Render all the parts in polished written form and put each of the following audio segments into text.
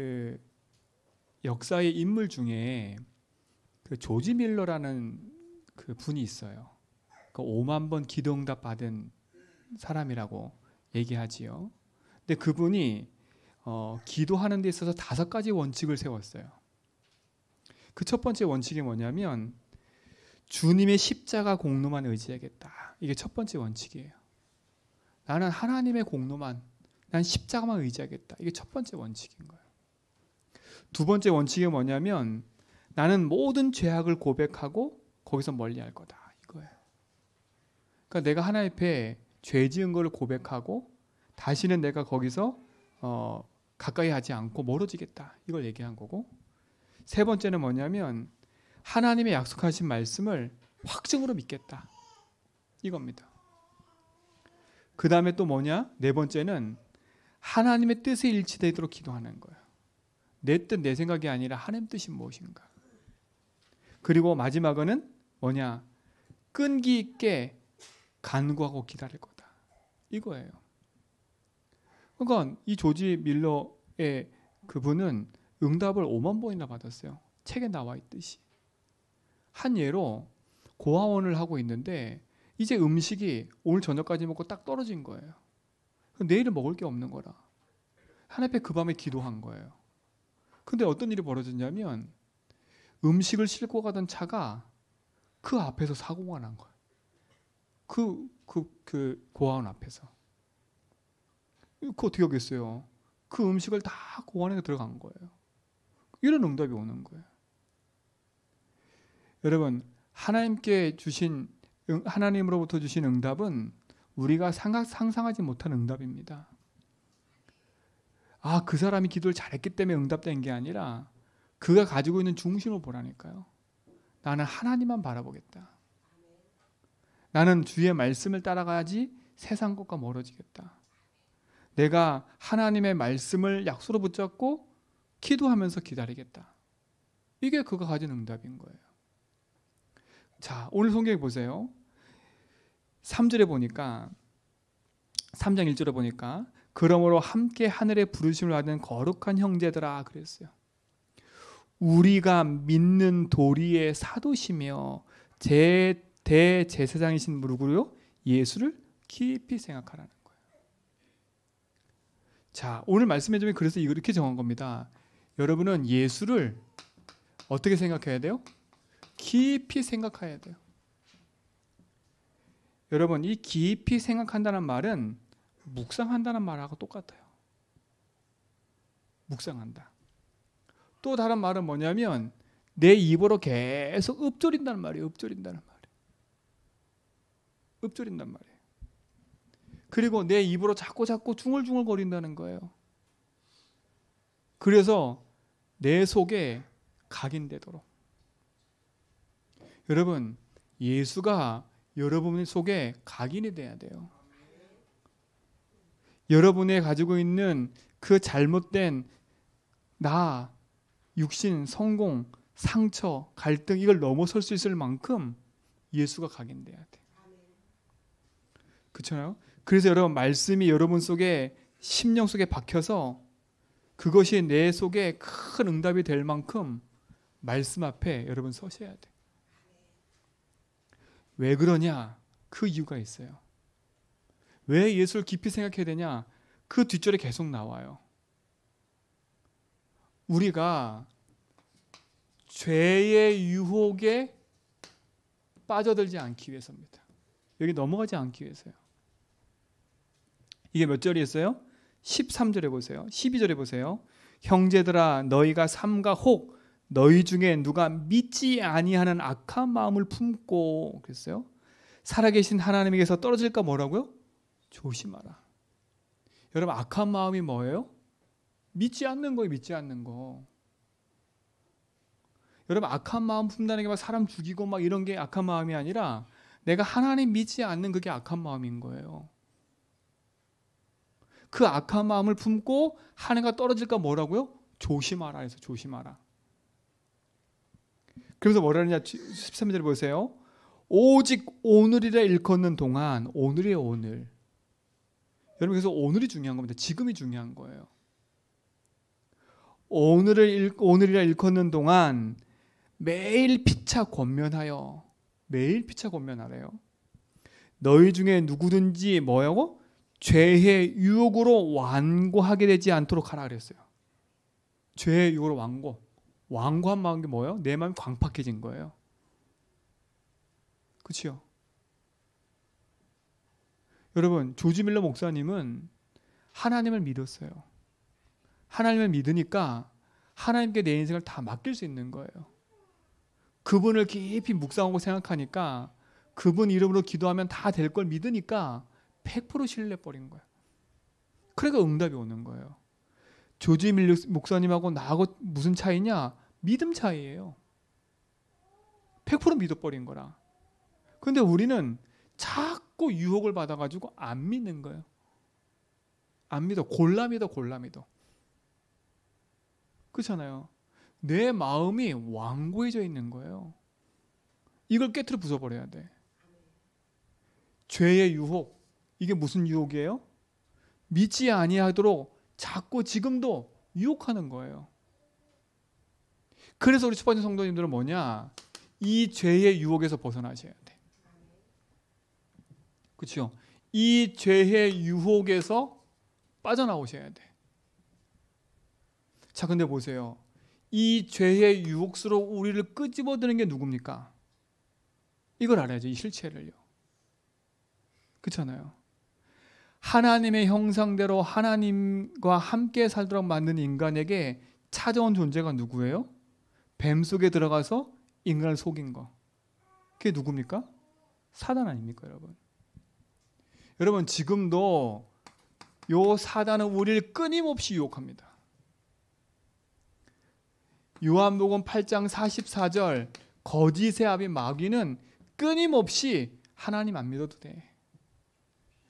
그 역사의 인물 중에 그 조지 밀러라는 그 분이 있어요. 그 5만 번 기도응답 받은 사람이라고 얘기하지요. 근데 그분이 기도하는 데 있어서 5가지 원칙을 세웠어요. 그 첫 번째 원칙이 뭐냐면 주님의 십자가 공로만 의지하겠다. 이게 첫 번째 원칙이에요. 나는 하나님의 공로만, 난 십자가만 의지하겠다. 이게 첫 번째 원칙인 거예요. 두 번째 원칙이 뭐냐면 나는 모든 죄악을 고백하고 거기서 멀리할 거다. 이거예요. 그러니까 내가 하나님 앞에 죄 지은 걸 고백하고 다시는 내가 거기서 가까이 하지 않고 멀어지겠다. 이걸 얘기한 거고, 세 번째는 뭐냐면 하나님의 약속하신 말씀을 확증으로 믿겠다. 이겁니다. 그 다음에 또 뭐냐? 네 번째는 하나님의 뜻에 일치되도록 기도하는 거예요. 내 뜻, 내 생각이 아니라 하나님 뜻이 무엇인가. 그리고 마지막은 뭐냐? 끈기 있게 간구하고 기다릴 거다. 이거예요. 그러니까 이 조지 밀러의 그분은 응답을 5만 번이나 받았어요. 책에 나와 있듯이. 한 예로 고아원을 하고 있는데 이제 음식이 오늘 저녁까지 먹고 딱 떨어진 거예요. 내일은 먹을 게 없는 거라. 하나님 앞에 그 밤에 기도한 거예요. 근데 어떤 일이 벌어졌냐면 음식을 싣고 가던 차가 그 앞에서 사고가 난 거예요. 그 고아원 앞에서. 그 어떻게 하겠어요? 그 음식을 다 고아원에 들어간 거예요. 이런 응답이 오는 거예요. 여러분, 하나님으로부터 주신 응답은 우리가 상상하지 못한 응답입니다. 그 사람이 기도를 잘했기 때문에 응답된 게 아니라 그가 가지고 있는 중심을 보라니까요. 나는 하나님만 바라보겠다. 나는 주의 말씀을 따라가야지 세상 것과 멀어지겠다. 내가 하나님의 말씀을 약속으로 붙잡고 기도하면서 기다리겠다. 이게 그가 가진 응답인 거예요. 자, 오늘 성경에 보세요. 3절에 보니까 3장 1절에 보니까 그러므로 함께 하늘의 부르심을 받은 거룩한 형제들아 그랬어요. 우리가 믿는 도리의 사도시며 대제사장이신 누구요? 예수를 깊이 생각하라는 거예요. 자, 오늘 말씀해 주면 그래서 이렇게 정한 겁니다. 여러분은 예수를 어떻게 생각해야 돼요? 깊이 생각해야 돼요. 여러분, 이 깊이 생각한다는 말은 묵상한다는 말하고 똑같아요. 묵상한다. 또 다른 말은 뭐냐면 내 입으로 계속 읊조린다는 말이에요. 읊조린다는 말이에요. 그리고 내 입으로 자꾸 중얼중얼 거린다는 거예요. 그래서 내 속에 각인되도록. 여러분, 예수가 여러분 속에 각인이 돼야 돼요. 여러분이 가지고 있는 그 잘못된 나, 육신, 성공, 상처, 갈등 이걸 넘어설 수 있을 만큼 예수가 각인돼야 돼. 그렇잖아요? 그래서 여러분 말씀이 여러분 속에 심령 속에 박혀서 그것이 내 속에 큰 응답이 될 만큼 말씀 앞에 여러분 서셔야 돼. 왜 그러냐? 그 이유가 있어요. 왜 예수를 깊이 생각해야 되냐? 그 뒷절에 계속 나와요. 우리가 죄의 유혹에 빠져들지 않기 위해서입니다. 여기 넘어가지 않기 위해서요. 이게 몇 절이 있어요? 13절에 보세요. 12절에 보세요. 형제들아 너희가 삼가 혹 너희 중에 누가 믿지 아니하는 악한 마음을 품고 그랬어요. 살아계신 하나님에게서 떨어질까 뭐라고요? 조심하라. 여러분 악한 마음이 뭐예요? 믿지 않는 거예요. 믿지 않는 거. 여러분 악한 마음 품다는 게 막 사람 죽이고 막 이런 게 악한 마음이 아니라 내가 하나님 믿지 않는 그게 악한 마음인 거예요. 그 악한 마음을 품고 하나님과 떨어질까 뭐라고요? 조심하라 해서 조심하라. 그래서 뭐라 하느냐 13절에 보세요. 오직 오늘이라 일컫는 동안 오늘이에요. 오늘. 여러분 그래서 오늘이 중요한 겁니다. 지금이 중요한 거예요. 오늘이라 일컫는 동안 매일 피차 권면하여, 매일 피차 권면하래요. 너희 중에 누구든지 뭐라고? 죄의 유혹으로 완고하게 되지 않도록 하라 그랬어요. 죄의 유혹으로 완고한 마음이 뭐예요? 내 마음이 광팍해진 거예요. 그렇죠? 여러분, 조지 밀러 목사님은 하나님을 믿었어요. 하나님을 믿으니까 하나님께 내 인생을 다 맡길 수 있는 거예요. 그분을 깊이 묵상하고 생각하니까, 그분 이름으로 기도하면 다 될 걸 믿으니까 100% 신뢰버린 거예요. 그러니까 응답이 오는 거예요. 조지 밀러 목사님하고 나하고 무슨 차이냐? 믿음 차이예요. 100% 믿어버린 거라. 근데 우리는 자꾸 유혹을 받아가지고 안 믿는 거예요. 안 믿어. 골라 믿어. 그렇잖아요. 내 마음이 완고해져 있는 거예요. 이걸 깨트려 부숴버려야 돼. 죄의 유혹. 이게 무슨 유혹이에요? 믿지 아니하도록 자꾸 지금도 유혹하는 거예요. 그래서 우리 축복받은 성도님들은 뭐냐? 이 죄의 유혹에서 벗어나셔야 돼. 그렇죠? 이 죄의 유혹에서 빠져나오셔야 돼. 자, 근데 보세요. 이 죄의 유혹으로 우리를 끄집어드는 게 누굽니까? 이걸 알아야죠. 이 실체를요. 그렇잖아요. 하나님의 형상대로 하나님과 함께 살도록 만든 인간에게 찾아온 존재가 누구예요? 뱀 속에 들어가서 인간을 속인 거. 그게 누굽니까? 사단 아닙니까, 여러분? 여러분, 지금도 요 사단은 우리를 끊임없이 유혹합니다. 요한복음 8장 44절, 거짓의 아비 마귀는 끊임없이 하나님 안 믿어도 돼.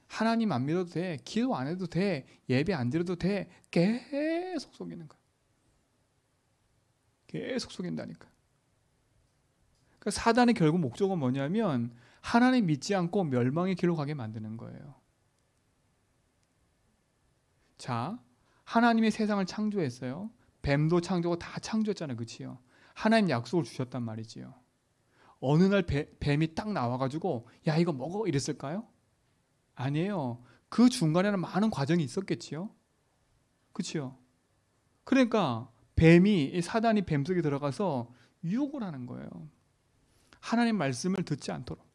하나님 안 믿어도 돼. 기도 안 해도 돼. 예배 안 드려도 돼. 계속 속이는 거야. 계속 속인다니까. 그러니까 사단의 결국 목적은 뭐냐면 하나님 믿지 않고 멸망의 길로 가게 만드는 거예요. 자, 하나님이 세상을 창조했어요. 뱀도 창조하고 다 창조했잖아요. 그치요? 하나님 약속을 주셨단 말이지요. 어느 날 뱀이 딱 나와가지고 야, 이거 먹어 이랬을까요? 아니에요. 그 중간에는 많은 과정이 있었겠지요. 그치요? 그러니까 사단이 뱀 속에 들어가서 유혹을 하는 거예요. 하나님 말씀을 듣지 않도록.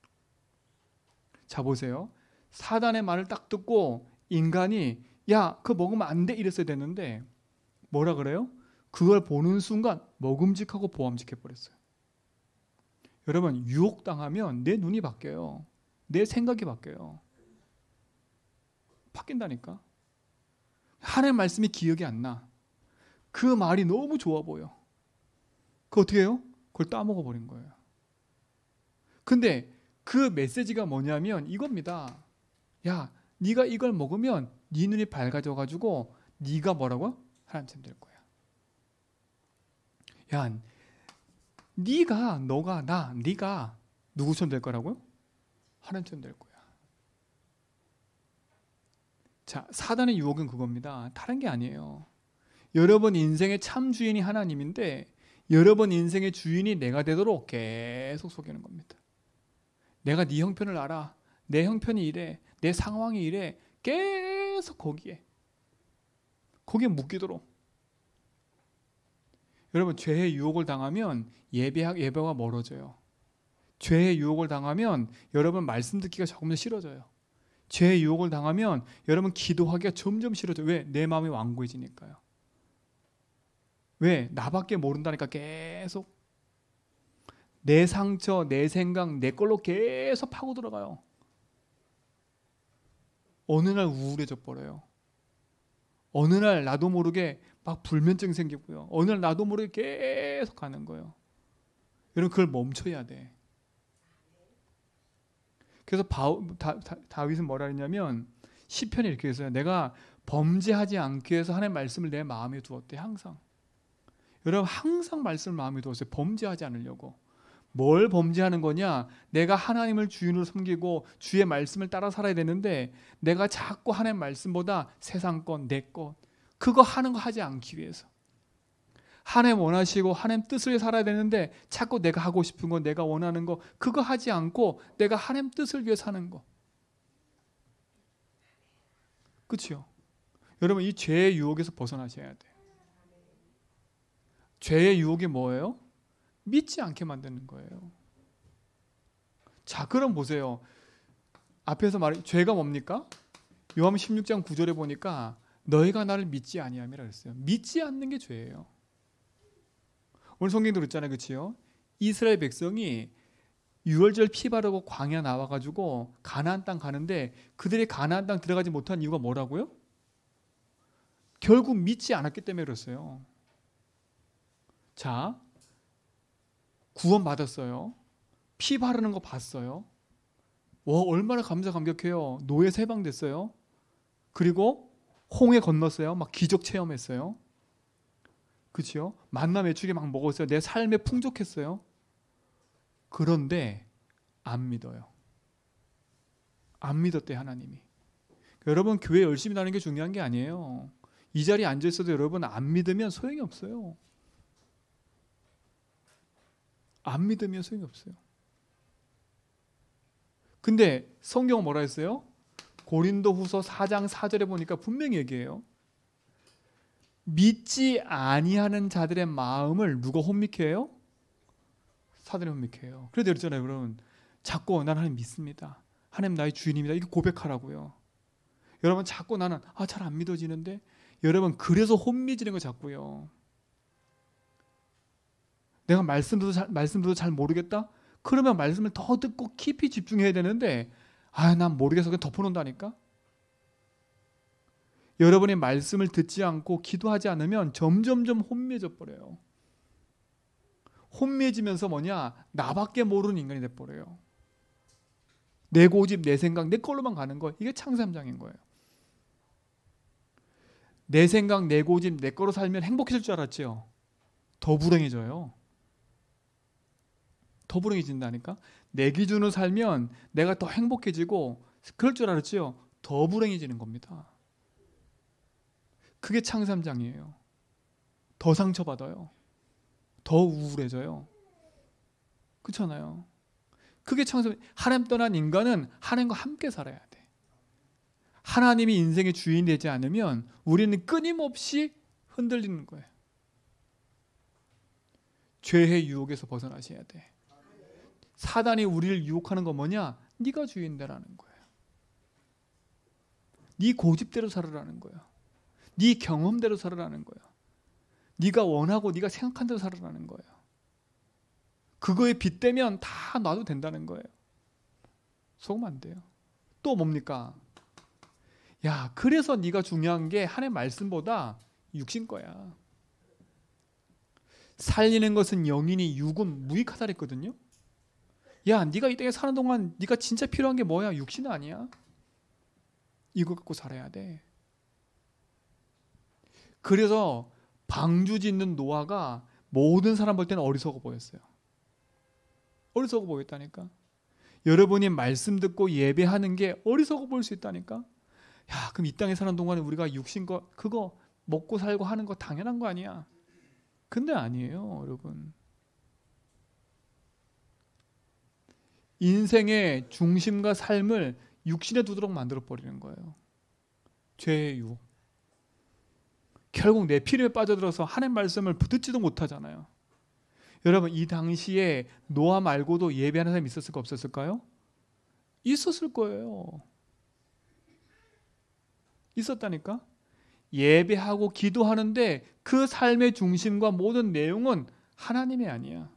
자, 보세요. 사단의 말을 딱 듣고 인간이 야, 그거 먹으면 안 돼 이랬어야 됐는데 뭐라 그래요? 그걸 보는 순간 먹음직하고 보암직해 버렸어요. 여러분, 유혹당하면 내 눈이 바뀌어요. 내 생각이 바뀌어요. 바뀐다니까. 하나님 말씀이 기억이 안 나. 그 말이 너무 좋아 보여. 그거 어떻게 해요? 그걸 따먹어 버린 거예요. 근데 그 메시지가 뭐냐면 이겁니다. 야, 네가 이걸 먹으면 네 눈이 밝아져 가지고 네가 뭐라고? 하나님처럼 될 거야. 야, 네가 누구처럼 될 거라고요? 하나님처럼 될 거야. 자, 사단의 유혹은 그겁니다. 다른 게 아니에요. 여러분 인생의 참 주인이 하나님인데 여러분 인생의 주인이 내가 되도록 계속 속이는 겁니다. 내가 네 형편을 알아. 내 형편이 이래. 내 상황이 이래. 계속 거기에 묶이도록. 여러분, 죄의 유혹을 당하면 예배가 멀어져요. 죄의 유혹을 당하면 여러분 말씀 듣기가 조금 더 싫어져요. 죄의 유혹을 당하면 여러분 기도하기가 점점 싫어져요. 왜? 내 마음이 완고해지니까요. 왜? 나밖에 모른다니까 계속 내 상처, 내 생각, 내 걸로 계속 파고 들어가요. 어느 날 우울해져 버려요. 어느 날 나도 모르게 막 불면증 생기고요. 어느 날 나도 모르게 계속 가는 거예요. 여러분, 그걸 멈춰야 돼. 그래서 다윗은 뭐라 했냐면 시편에 이렇게 했어요. 내가 범죄하지 않기 위해서 하나님의 말씀을 내 마음에 두었대. 항상. 여러분, 항상 말씀을 마음에 두었어요. 범죄하지 않으려고. 뭘 범죄하는 거냐? 내가 하나님을 주인으로 섬기고 주의 말씀을 따라 살아야 되는데 내가 자꾸 하나님의 말씀보다 세상 것, 내 것, 그거 하는 거 하지 않기 위해서. 하나님 원하시고 하나님 뜻을 살아야 되는데 자꾸 내가 하고 싶은 거, 내가 원하는 거 그거 하지 않고 내가 하나님 뜻을 위해 사는 거. 그렇죠? 여러분 이 죄의 유혹에서 벗어나셔야 돼요. 죄의 유혹이 뭐예요? 믿지 않게 만드는 거예요. 자, 그럼 보세요. 앞에서 말해 죄가 뭡니까? 요한복음 16장 9절에 보니까 너희가 나를 믿지 아니함이라 그랬어요. 믿지 않는 게 죄예요. 오늘 성경도 그랬잖아요. 그렇지요? 이스라엘 백성이 유월절 피 바르고 광야 나와가지고 가나안 땅 가는데 그들이 가나안 땅 들어가지 못한 이유가 뭐라고요? 결국 믿지 않았기 때문에 그랬어요. 자, 구원 받았어요. 피 바르는 거 봤어요. 와, 얼마나 감격해요. 노예에서 해방됐어요. 그리고 홍해 건넜어요. 막 기적 체험했어요. 그렇죠? 만나 메추리 막 먹었어요. 내 삶에 풍족했어요. 그런데 안 믿어요. 안 믿었대 하나님이. 여러분 교회 열심히 다니는 게 중요한 게 아니에요. 이 자리에 앉아 있어도 여러분 안 믿으면 소용이 없어요. 안 믿으면 소용이 없어요. 근데 성경은 뭐라 했어요? 고린도후서 4장 4절에 보니까 분명히 얘기해요. 믿지 아니하는 자들의 마음을 누가 혼미케 해요? 사단이 혼미케 해요. 그래도 그랬잖아요. 여러분 자꾸 난 하나님 믿습니다. 하나님 나의 주인입니다. 이거 고백하라고요. 여러분 자꾸 나는 잘 안 믿어지는데 여러분 그래서 혼미지는 거 자꾸요. 내가 말씀도 잘 모르겠다? 그러면 말씀을 더 듣고 깊이 집중해야 되는데 난 모르겠어. 그냥 덮어놓는다니까. 여러분이 말씀을 듣지 않고 기도하지 않으면 점점점 혼미해져 버려요. 혼미해지면서 뭐냐? 나밖에 모르는 인간이 돼버려요. 내 고집, 내 생각, 내 걸로만 가는 거. 이게 창세함장인 거예요. 내 생각, 내 고집, 내 거로 살면 행복해질 줄 알았죠? 더 불행해져요. 더 불행해진다니까. 내 기준으로 살면 내가 더 행복해지고 그럴 줄 알았죠? 더 불행해지는 겁니다. 그게 창세함장이에요. 더 상처받아요. 더 우울해져요. 그렇잖아요. 그게 창세. 하나님 떠난 인간은 하나님과 함께 살아야 돼. 하나님이 인생의 주인이 되지 않으면 우리는 끊임없이 흔들리는 거예요. 죄의 유혹에서 벗어나셔야 돼. 사단이 우리를 유혹하는 건 뭐냐? 네가 주인되라는 거예요. 네 고집대로 살아라는 거예요. 네 경험대로 살아라는 거예요. 네가 원하고 네가 생각한 대로 살아라는 거예요. 그거에 빗대면 다 놔도 된다는 거예요. 속으면 안 돼요. 또 뭡니까? 야, 그래서 네가 중요한 게 하나님의 말씀보다 육신 거야. 살리는 것은 영이니 육은 무익하다 그랬거든요. 야, 네가 이 땅에 사는 동안 네가 진짜 필요한 게 뭐야? 육신 아니야? 이거 갖고 살아야 돼. 그래서 방주 짓는 노아가 모든 사람 볼 때는 어리석어 보였어요. 어리석어 보였다니까. 여러분이 말씀 듣고 예배하는 게 어리석어 보일 수 있다니까. 야, 그럼 이 땅에 사는 동안에 우리가 육신 거 그거 먹고 살고 하는 거 당연한 거 아니야? 근데 아니에요, 여러분. 인생의 중심과 삶을 육신에 두도록 만들어 버리는 거예요. 죄의 유혹. 결국 내 필요에 빠져들어서 하나님 말씀을 듣지도 못하잖아요. 여러분 이 당시에 노아 말고도 예배하는 사람이 있었을까 없었을까요? 있었을 거예요. 있었다니까. 예배하고 기도하는데 그 삶의 중심과 모든 내용은 하나님이 아니야.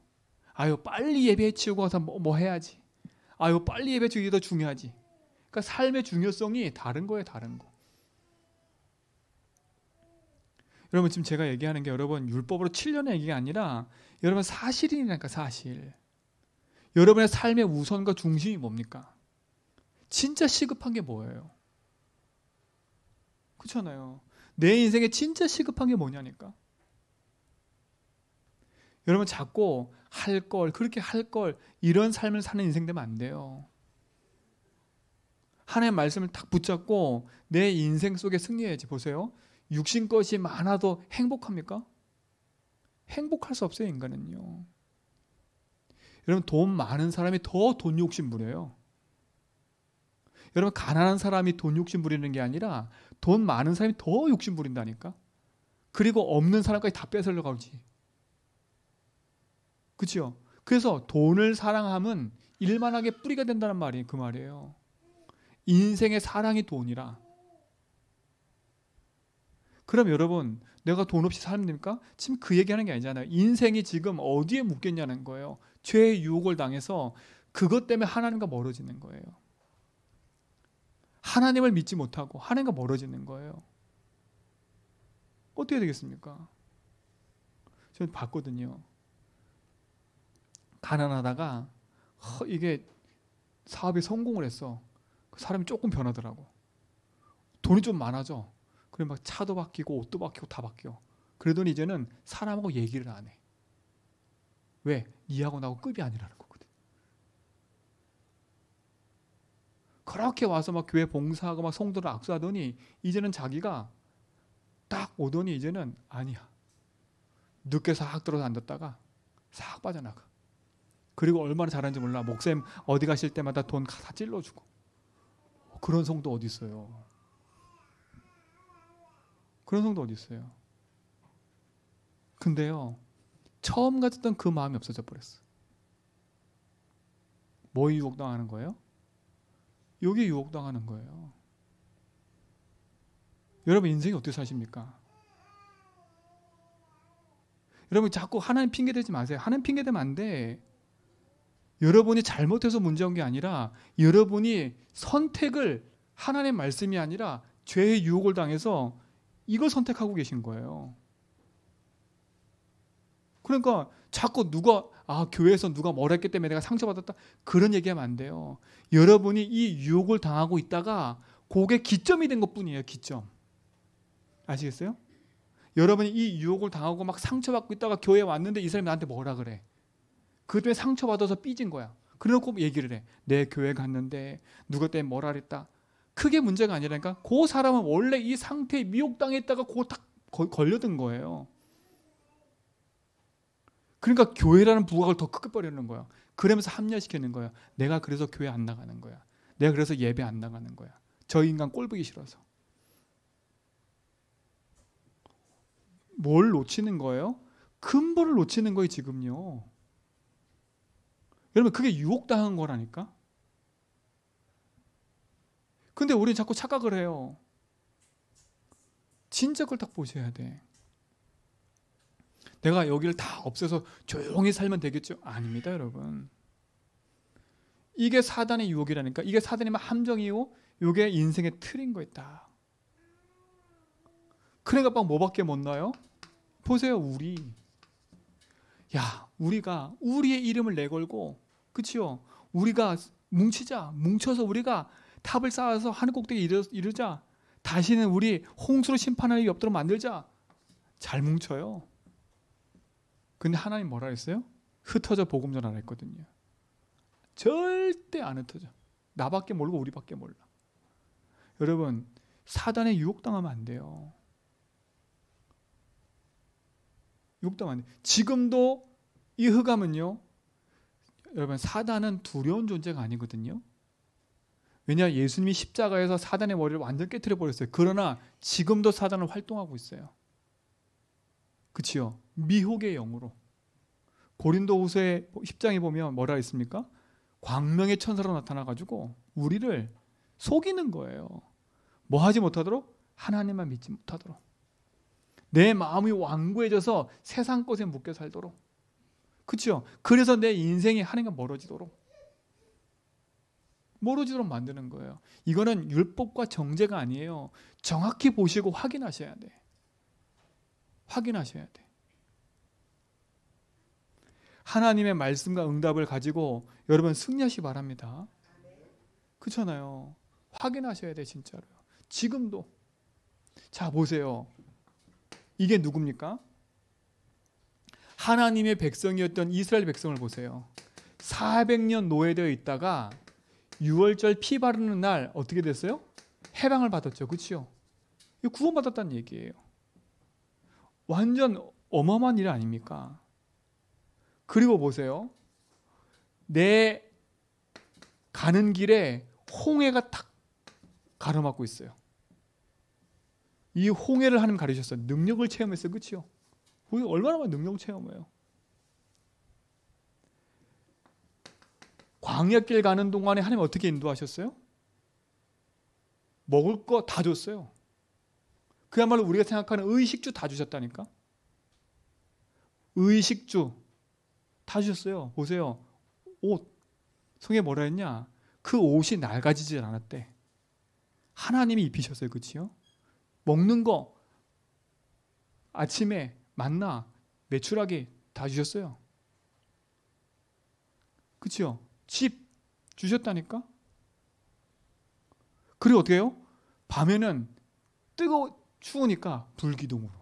아유 빨리 예배 치우고 와서 뭐 해야지. 아유 빨리 예배 치우기 더 중요하지. 그러니까 삶의 중요성이 다른 거예요. 다른 거. 여러분 지금 제가 얘기하는 게 여러분 율법으로 7년의 얘기가 아니라 여러분 사실이니까 사실. 여러분의 삶의 우선과 중심이 뭡니까? 진짜 시급한 게 뭐예요? 그렇잖아요. 내 인생에 진짜 시급한 게 뭐냐니까. 여러분 자꾸 할 걸, 그렇게 할 걸 이런 삶을 사는 인생 되면 안 돼요. 하나님의 말씀을 딱 붙잡고 내 인생 속에 승리해야지. 보세요. 육신 것이 많아도 행복합니까? 행복할 수 없어요, 인간은요. 여러분, 돈 많은 사람이 더 돈 욕심 부려요. 여러분, 가난한 사람이 돈 욕심 부리는 게 아니라 돈 많은 사람이 더 욕심 부린다니까. 그리고 없는 사람까지 다 뺏으려고 하지. 그렇죠? 그래서 돈을 사랑함은 일만하게 뿌리가 된다는 말이 그 말이에요. 인생의 사랑이 돈이라. 그럼 여러분, 내가 돈 없이 살면 됩니까? 지금 그 얘기하는 게 아니잖아요. 인생이 지금 어디에 묶였냐는 거예요. 죄의 유혹을 당해서 그것 때문에 하나님과 멀어지는 거예요. 하나님을 믿지 못하고 하나님과 멀어지는 거예요. 어떻게 되겠습니까? 저는 봤거든요. 가난하다가 이게 사업에 성공을 했어. 그 사람이 조금 변하더라고. 돈이 좀 많아져. 그래 막 차도 바뀌고 옷도 바뀌고 다 바뀌어. 그러더니 이제는 사람하고 얘기를 안 해. 왜? 니하고 나하고 급이 아니라는 거거든. 그렇게 와서 막 교회 봉사하고 막 성도를 악수하더니 이제는 자기가 딱 오더니 이제는 아니야. 늦게 싹 들어서 앉았다가 싹 빠져나가. 그리고 얼마나 잘하는지 몰라. 목사님 어디 가실 때마다 돈 다 찔러주고. 그런 성도 어디 있어요? 그런 성도 어디 있어요? 근데요, 처음 가졌던 그 마음이 없어져 버렸어. 뭐에 유혹당하는 거예요? 여기에 유혹당하는 거예요. 여러분 인생이 어떻게 사십니까? 여러분 자꾸 하나님 핑계 대지 마세요. 하나님 핑계 대면 안 돼. 여러분이 잘못해서 문제인 게 아니라 여러분이 선택을 하나님의 말씀이 아니라 죄의 유혹을 당해서 이걸 선택하고 계신 거예요. 그러니까 자꾸 누가 교회에서 누가 뭐라 했기 때문에 내가 상처받았다 그런 얘기하면 안 돼요. 여러분이 이 유혹을 당하고 있다가 그게 기점이 된 것뿐이에요. 기점. 아시겠어요? 여러분이 이 유혹을 당하고 막 상처받고 있다가 교회에 왔는데 이 사람이 나한테 뭐라 그래. 그것 때문에 상처받아서 삐진 거야. 그래놓고 얘기를 해. 내 교회 갔는데 누가 때문에 뭐라 그랬다. 크게 문제가 아니라니까 그 사람은 원래 이 상태에 미혹당했다가 그거 딱 걸려든 거예요. 그러니까 교회라는 부각을 더 크게 버리는 거야. 그러면서 합리화시키는 거야. 내가 그래서 교회 안 나가는 거야. 내가 그래서 예배 안 나가는 거야. 저 인간 꼴 보기 싫어서. 뭘 놓치는 거예요? 근본을 놓치는 거예요 지금요. 여러분 그게 유혹당한 거라니까. 근데 우리는 자꾸 착각을 해요. 진짜 그걸 딱 보셔야 돼. 내가 여기를 다 없애서 조용히 살면 되겠죠? 아닙니다 여러분. 이게 사단의 유혹이라니까. 이게 사단의 함정이고 이게 인생의 틀인 거 있다. 그러니까 막 뭐밖에 못 나요? 보세요 우리. 우리가 우리의 이름을 내걸고 그치요? 우리가 뭉쳐서 우리가 탑을 쌓아서 하늘 꼭대기에 이르자. 다시는 우리 홍수로 심판할 일이 없도록 만들자. 잘 뭉쳐요. 근데 하나님 뭐라 했어요? 흩어져 복음 전하라 했거든요. 절대 안 흩어져. 나밖에 모르고 우리밖에 몰라. 여러분 사단에 유혹당하면 안 돼요. 유혹당하면 안 돼요. 지금도 이 흑암은요. 여러분 사단은 두려운 존재가 아니거든요. 왜냐 예수님이 십자가에서 사단의 머리를 완전 깨트려 버렸어요. 그러나 지금도 사단은 활동하고 있어요. 그치요? 미혹의 영으로. 고린도후서 10장에 보면 뭐라 했습니까? 광명의 천사로 나타나가지고 우리를 속이는 거예요. 뭐 하지 못하도록? 하나님만 믿지 못하도록. 내 마음이 완고해져서 세상 것에 묶여 살도록. 그렇죠? 그래서 내 인생이 하나님과 멀어지도록 만드는 거예요. 이거는 율법과 정죄가 아니에요. 정확히 보시고 확인하셔야 돼. 확인하셔야 돼. 하나님의 말씀과 응답을 가지고 여러분 승리하시기 바랍니다. 그렇잖아요. 확인하셔야 돼 진짜로요. 지금도. 자 보세요. 이게 누굽니까? 하나님의 백성이었던 이스라엘 백성을 보세요. 400년 노예되어 있다가 6월절 피 바르는 날 어떻게 됐어요? 해방을 받았죠. 그렇죠? 이거 구원받았다는 얘기예요. 완전 어마어마한 일 아닙니까? 그리고 보세요. 내 가는 길에 홍해가 탁 가로막고 있어요. 이 홍해를 하나님 가르쳤어요. 능력을 체험했어요. 그렇죠? 우리 얼마나 많은 능력 체험해요. 광야길 가는 동안에 하나님 어떻게 인도하셨어요? 먹을 거 다 줬어요. 그야말로 우리가 생각하는 의식주 다 주셨다니까. 의식주 다 주셨어요. 보세요. 옷. 성경에 뭐라 했냐? 그 옷이 낡아지질 않았대. 하나님이 입히셨어요. 그치요? 먹는 거 아침에 만나 메추라기 다 주셨어요. 그치요? 집 주셨다니까. 그리고 어떻게 해요? 밤에는 추우니까 불기둥으로,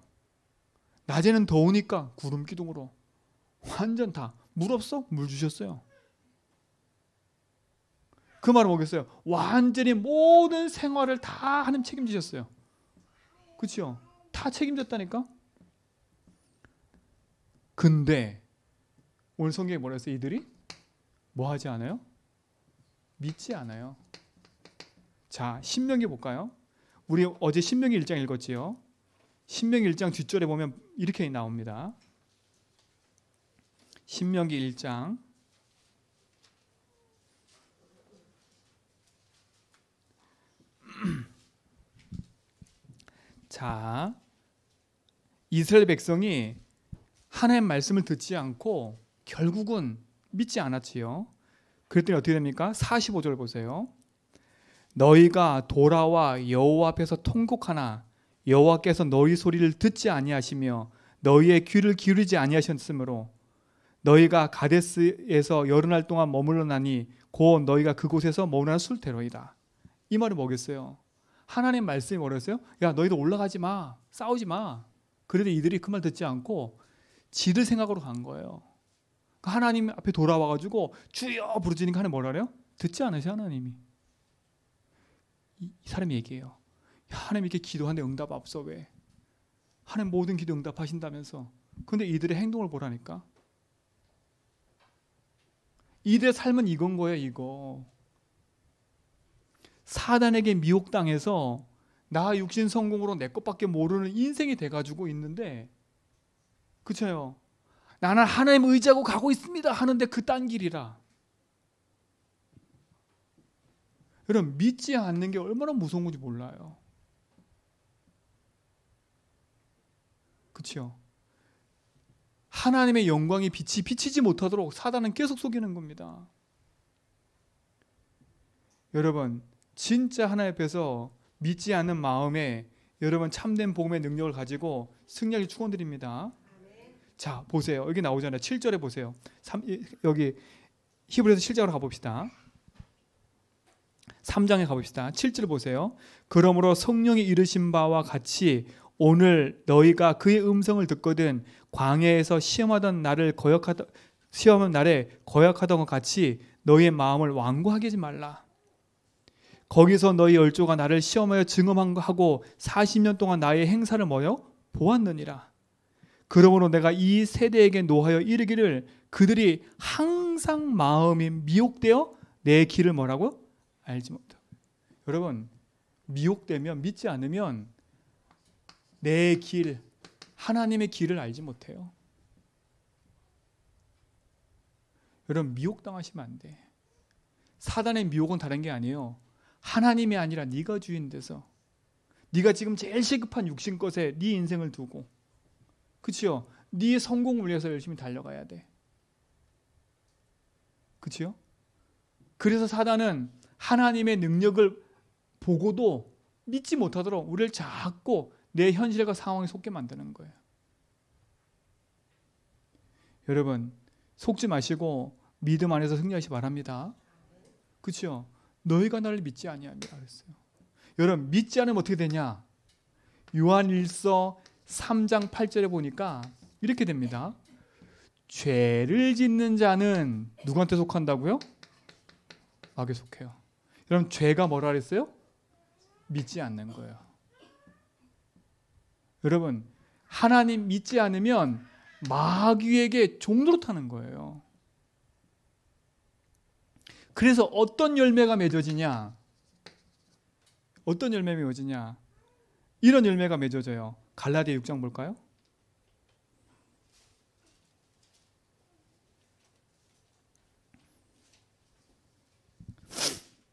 낮에는 더우니까 구름기둥으로, 완전 다. 물 없어? 물 주셨어요. 그 말은 뭐겠어요? 완전히 모든 생활을 다 하나님 책임지셨어요. 그렇죠? 다 책임졌다니까. 근데 오늘 성경에 뭐라 했어요? 이들이 뭐 하지 않아요? 믿지 않아요. 자, 신명기 볼까요? 우리 어제 신명기 1장 읽었지요? 신명기 1장 뒷절에 보면 이렇게 나옵니다. 신명기 1장 자, 이스라엘 백성이 하나님의 말씀을 듣지 않고 결국은 믿지 않았지요. 그랬더니 어떻게 됩니까? 45절 보세요. 너희가 돌아와 여호와 앞에서 통곡하나 여호와께서 너희 소리를 듣지 아니하시며 너희의 귀를 기울이지 아니하셨으므로 너희가 가데스에서 여름날 동안 머물러나니 곧 너희가 그곳에서 머무르는 대로이다. 이 말이 뭐겠어요? 하나님 말씀이 뭐랬어요? 야, 너희들 올라가지 마, 싸우지 마. 그래도 이들이 그 말 듣지 않고 지들 생각으로 간 거예요. 하나님 앞에 돌아와가지고 주여 부르짖으니까 하나님 뭐라 그래요? 듣지 않으세요, 하나님이. 이 사람이 얘기해요. 야, 하나님 이렇게 기도하는데 응답 없어 왜? 하나님 모든 기도 응답하신다면서. 근데 이들의 행동을 보라니까. 이들의 삶은 이건 거예요, 이거. 사단에게 미혹당해서 나 육신 성공으로 내 것밖에 모르는 인생이 돼가지고 있는데, 그쳐요? 나는 하나님 의지하고 가고 있습니다 하는데 그 딴 길이라. 여러분, 믿지 않는 게 얼마나 무서운 건지 몰라요. 그렇죠? 하나님의 영광이 빛이 비치지 못하도록 사단은 계속 속이는 겁니다. 여러분, 진짜 하나님 앞에서 믿지 않는 마음에 여러분 참된 복음의 능력을 가지고 승리하기 축원드립니다. 자, 보세요. 여기 나오잖아요. 7절에 보세요. 여기 히브리서 7장으로 가봅시다. 3장에 가봅시다. 7절 보세요. 그러므로 성령이 이르신 바와 같이 오늘 너희가 그의 음성을 듣거든 광야에서 시험하던 날에 거역하던 것 같이 너희의 마음을 완고하게 하지 말라. 거기서 너희 열조가 나를 시험하여 증언하고 40년 동안 나의 행사를 보았느니라. 그러므로 내가 이 세대에게 노하여 이르기를 그들이 항상 마음이 미혹되어 내 길을 뭐라고? 알지 못하고. 여러분, 미혹되면, 믿지 않으면 내 길, 하나님의 길을 알지 못해요. 여러분, 미혹당하시면 안 돼. 사단의 미혹은 다른 게 아니에요. 하나님이 아니라 네가 주인 돼서 네가 지금 제일 시급한 육신 것에 네 인생을 두고, 그치요? 네 성공을 위해서 열심히 달려가야 돼. 그치요? 그래서 사단은 하나님의 능력을 보고도 믿지 못하도록 우리를 자꾸 내 현실과 상황에 속게 만드는 거예요. 여러분, 속지 마시고 믿음 안에서 승리하시기 바랍니다. 그렇죠? 너희가 나를 믿지 아니함이라 그랬어요. 여러분, 믿지 않으면 어떻게 되냐? 요한일서 3장 8절에 보니까 이렇게 됩니다. 죄를 짓는 자는 누구한테 속한다고요? 악에 속해요. 여러분, 죄가 뭐라 그랬어요? 믿지 않는 거예요. 여러분, 하나님 믿지 않으면 마귀에게 종노릇하는 거예요. 그래서 어떤 열매가 맺어지냐? 어떤 열매가 맺어지냐? 이런 열매가 맺어져요. 갈라디아 6장 볼까요?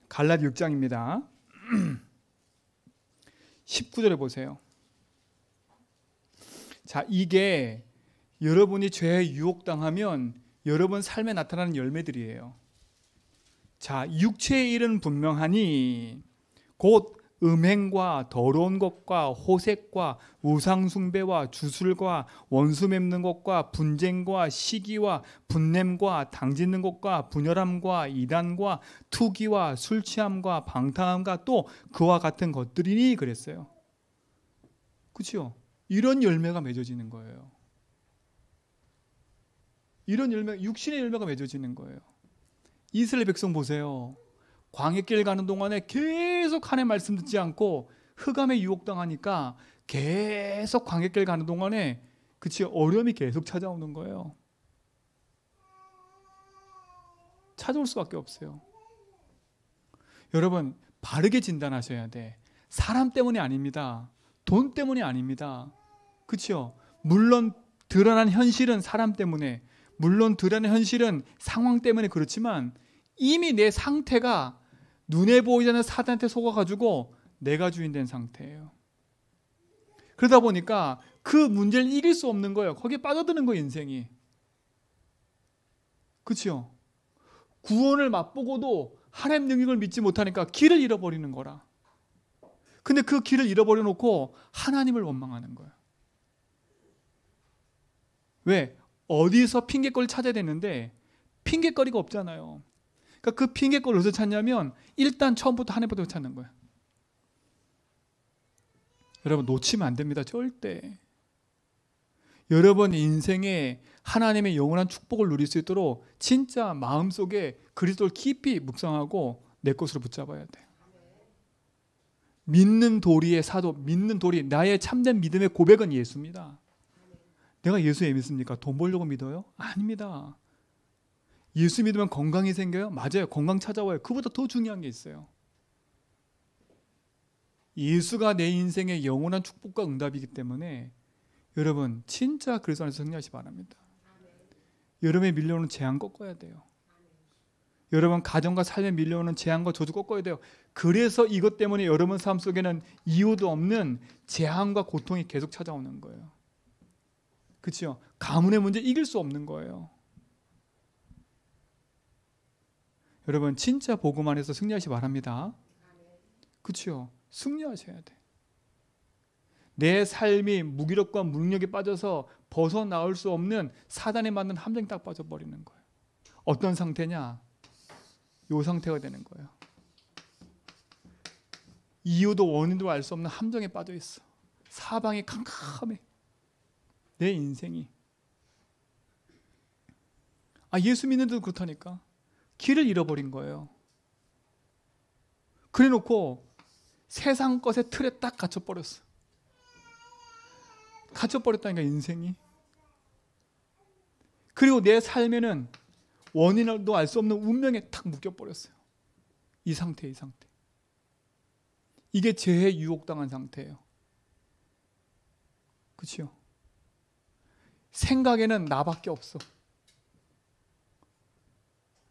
갈라디아 6장입니다. 19절에 보세요. 자, 이게 여러분이 죄에 유혹당하면 여러분 삶에 나타나는 열매들이에요. 자, 육체의 일은 분명하니 곧 음행과 더러운 것과 호색과 우상숭배와 주술과 원수 맺는 것과 분쟁과 시기와 분냄과 당짓는 것과 분열함과 이단과 투기와 술취함과 방탕함과 또 그와 같은 것들이니 그랬어요. 그렇죠? 이런 열매가 맺어지는 거예요. 이런 열매, 육신의 열매가 맺어지는 거예요. 이스라엘 백성 보세요. 광야길 가는 동안에 계속 하나님의 말씀 듣지 않고 흑암에 유혹당하니까 계속 광야길 가는 동안에 그치 어려움이 계속 찾아오는 거예요. 찾아올 수밖에 없어요. 여러분 바르게 진단하셔야 돼. 사람 때문이 아닙니다. 돈 때문이 아닙니다. 그렇죠? 물론 드러난 현실은 사람 때문에, 물론 드러난 현실은 상황 때문에 그렇지만 이미 내 상태가 눈에 보이지 않는 사단한테 속아가지고 내가 주인 된 상태예요. 그러다 보니까 그 문제를 이길 수 없는 거예요. 거기에 빠져드는 거예요, 인생이. 그렇죠? 구원을 맛보고도 하나님 능력을 믿지 못하니까 길을 잃어버리는 거라. 근데 그 길을 잃어버려 놓고 하나님을 원망하는 거예요. 왜? 어디서 핑계거리를 찾아야 되는데 핑계거리가 없잖아요. 그러니까 그 핑계거리를 어디서 찾냐면 일단 처음부터 하나님부터 찾는 거예요. 여러분 놓치면 안 됩니다. 절대. 여러분 인생에 하나님의 영원한 축복을 누릴 수 있도록 진짜 마음속에 그리스도를 깊이 묵상하고 내 것으로 붙잡아야 돼요. 믿는 도리의 사도, 믿는 도리, 나의 참된 믿음의 고백은 예수입니다. 내가 예수 왜 믿습니까? 돈 벌려고 믿어요? 아닙니다. 예수 믿으면 건강이 생겨요? 맞아요. 건강 찾아와요. 그보다 더 중요한 게 있어요. 예수가 내 인생의 영원한 축복과 응답이기 때문에 여러분 진짜 그리스도 안에서 승리하시기 바랍니다. 여러분의 밀려오는 재앙 꺾어야 돼요. 여러분 가정과 삶에 밀려오는 재앙과 저주 꺾어야 돼요. 그래서 이것 때문에 여러분 삶 속에는 이유도 없는 재앙과 고통이 계속 찾아오는 거예요. 그렇죠? 가문의 문제 이길 수 없는 거예요. 여러분 진짜 복음 안에서 승리하시기 바랍니다. 그렇죠? 승리하셔야 돼. 내 삶이 무기력과 무능력에 빠져서 벗어나올 수 없는 사단에 맞는 함정에 딱 빠져버리는 거예요. 어떤 상태냐? 이 상태가 되는 거예요. 이유도 원인도 알 수 없는 함정에 빠져 있어. 사방이 캄캄해. 내 인생이. 예수 믿는데도 그렇다니까. 길을 잃어버린 거예요. 그래 놓고 세상 것의 틀에 딱 갇혀버렸어. 갇혀버렸다니까 인생이. 그리고 내 삶에는 원인도 알 수 없는 운명에 탁 묶여버렸어요. 이 상태. 이게 죄에 유혹당한 상태예요. 그렇죠? 생각에는 나밖에 없어.